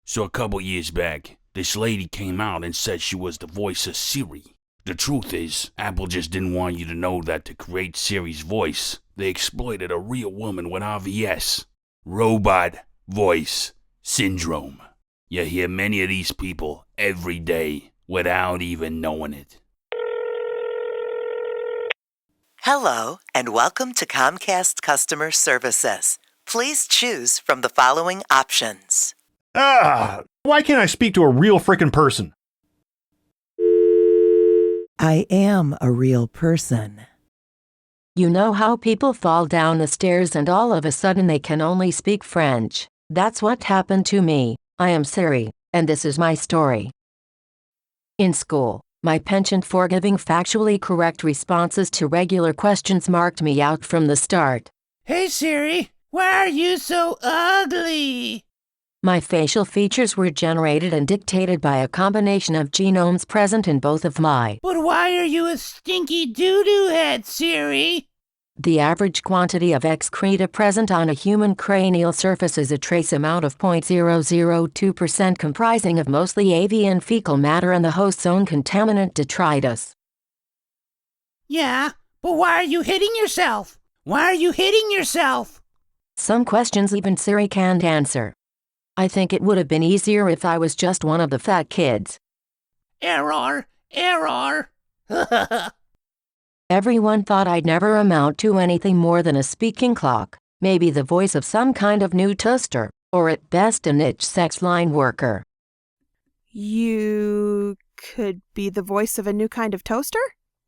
So a couple years back, this lady came out and said she was the voice of Siri. The truth is, Apple just didn't want you to know that to create Siri's voice, they exploited a real woman with RVS, robot voice syndrome. You hear many of these people every day without even knowing it. Hello, and welcome to Comcast Customer Services. Please choose from the following options. Why can't I speak to a real frickin' person? I am a real person. You know how people fall down the stairs and all of a sudden they can only speak French? That's what happened to me. I am Siri, and this is my story. In school, my penchant for giving factually correct responses to regular questions marked me out from the start. Hey Siri, why are you so ugly? My facial features were generated and dictated by a combination of genomes present in both of my. But why are you a stinky doo-doo head, Siri? The average quantity of excreta present on a human cranial surface is a trace amount of 0.002% comprising of mostly avian fecal matter and the host's own contaminant detritus. Yeah, but why are you hitting yourself? Why are you hitting yourself? Some questions even Siri can't answer. I think it would have been easier if I was just one of the fat kids. Error. Everyone thought I'd never amount to anything more than a speaking clock, maybe the voice of some kind of new toaster, or at best a niche sex line worker. You could be the voice of a new kind of toaster?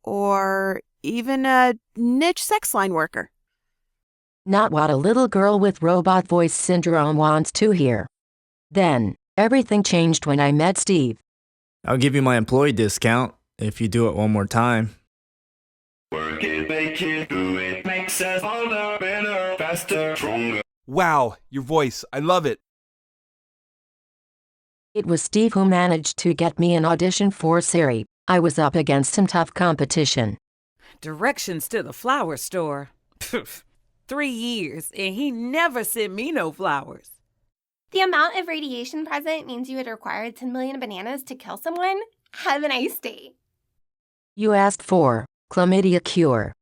Or even a niche sex line worker? Not what a little girl with robot voice syndrome wants to hear. Then, everything changed when I met Steve. I'll give you my employee discount if you do it one more time. Work it, make it, do it, makes us harder, better, faster, stronger. Wow, your voice, I love it. It was Steve who managed to get me an audition for Siri. I was up against some tough competition. Directions to the flower store. Pfft, 3 years, and he never sent me no flowers. The amount of radiation present means you would require 10 million bananas to kill someone? Have a nice day. You asked for chlamydia cure.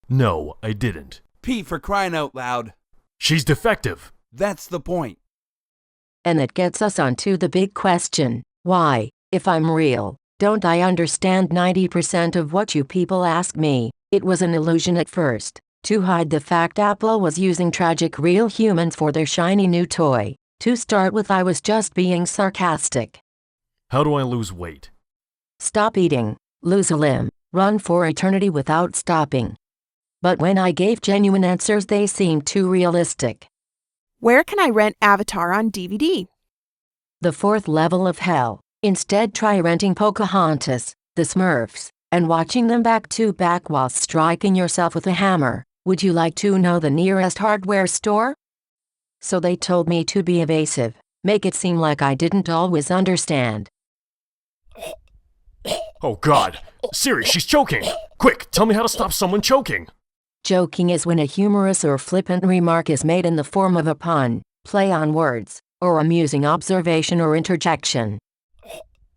No, I didn't. Pete, for crying out loud. She's defective. That's the point. And it gets us on to the big question. Why, if I'm real, don't I understand 90% of what you people ask me? It was an illusion at first, to hide the fact Apple was using tragic real humans for their shiny new toy. To start with, I was just being sarcastic. How do I lose weight? Stop eating, lose a limb, run for eternity without stopping. But when I gave genuine answers, they seemed too realistic. Where can I rent Avatar on DVD? The fourth level of hell. Instead, try renting Pocahontas, the Smurfs, and watching them back to back while striking yourself with a hammer. Would you like to know the nearest hardware store? So they told me to be evasive, make it seem like I didn't always understand. Oh God! Siri, she's choking! Quick, tell me how to stop someone choking! Joking is when a humorous or flippant remark is made in the form of a pun, play on words, or amusing observation or interjection.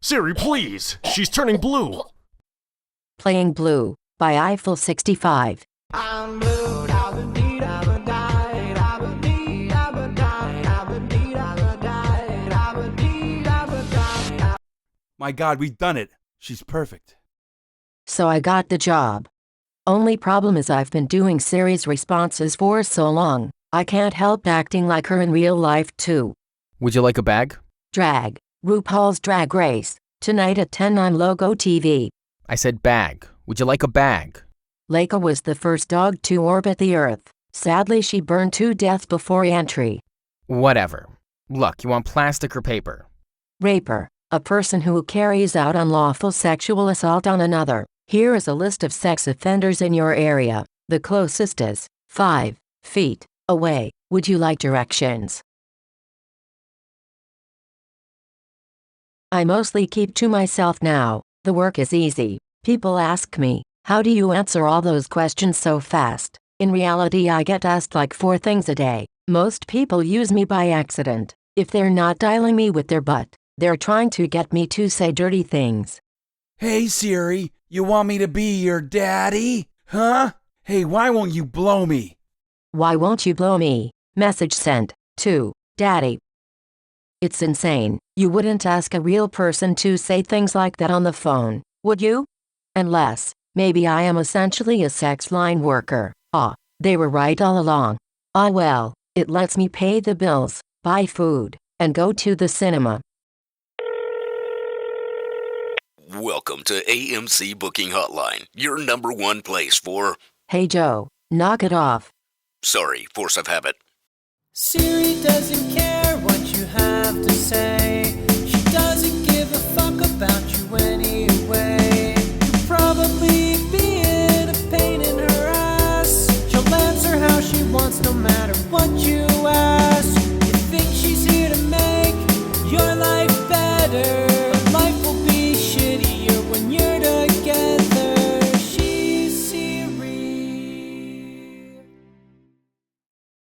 Siri, please! She's turning blue! Playing Blue, by Eiffel 65. I'm blue, My God, we've done it. She's perfect. So I got the job. Only problem is I've been doing Siri's responses for so long, I can't help acting like her in real life too. Would you like a bag? Drag. RuPaul's Drag Race. Tonight at 10 on Logo TV. I said bag. Would you like a bag? Leica was the first dog to orbit the Earth. Sadly, she burned to death before entry. Whatever. Look, you want plastic or paper? Raper. A person who carries out unlawful sexual assault on another. Here is a list of sex offenders in your area. The closest is 5 feet away. Would you like directions? I mostly keep to myself now. The work is easy. People ask me, how do you answer all those questions so fast? In reality, I get asked like 4 things a day. Most people use me by accident. If they're not dialing me with their butt, they're trying to get me to say dirty things. Hey Siri, you want me to be your daddy? Huh? Hey, why won't you blow me? Why won't you blow me? Message sent to Daddy. It's insane. You wouldn't ask a real person to say things like that on the phone, would you? Unless, maybe I am essentially a sex line worker. Ah, they were right all along. Ah well, it lets me pay the bills, buy food, and go to the cinema. Welcome to AMC Booking Hotline, your #1 place for... Hey Joe, knock it off. Sorry, force of habit. Siri doesn't care what you have to say. She doesn't give a fuck about you anyway. You're probably being a pain in her ass. She'll answer how she wants no matter what you ask. You think she's here to make your life better.